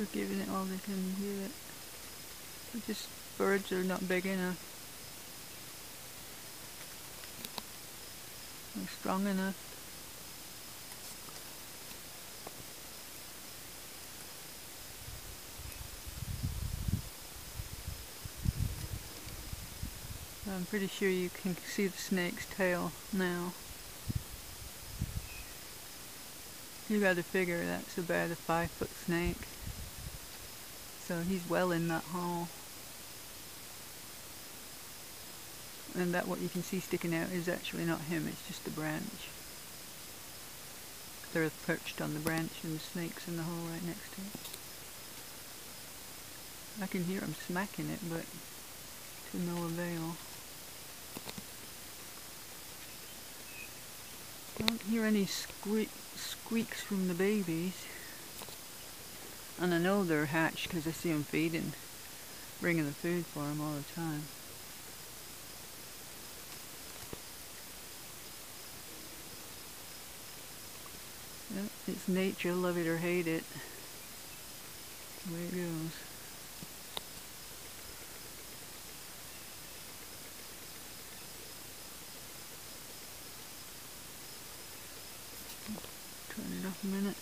They're giving it all they can get. But just birds are not big enough. Not strong enough. I'm pretty sure you can see the snake's tail now. You gotta figure that's about a 5-foot snake. So he's well in that hole. And that what you can see sticking out is actually not him, it's just a branch. They're perched on the branch and the snake's in the hole right next to it. I can hear him smacking it, but to no avail. I don't hear any squeaks from the babies. And I know they're hatched because I see them feeding, bringing the food for them all the time. Yep, it's nature, love it or hate it. The way it goes. Turn it off a minute.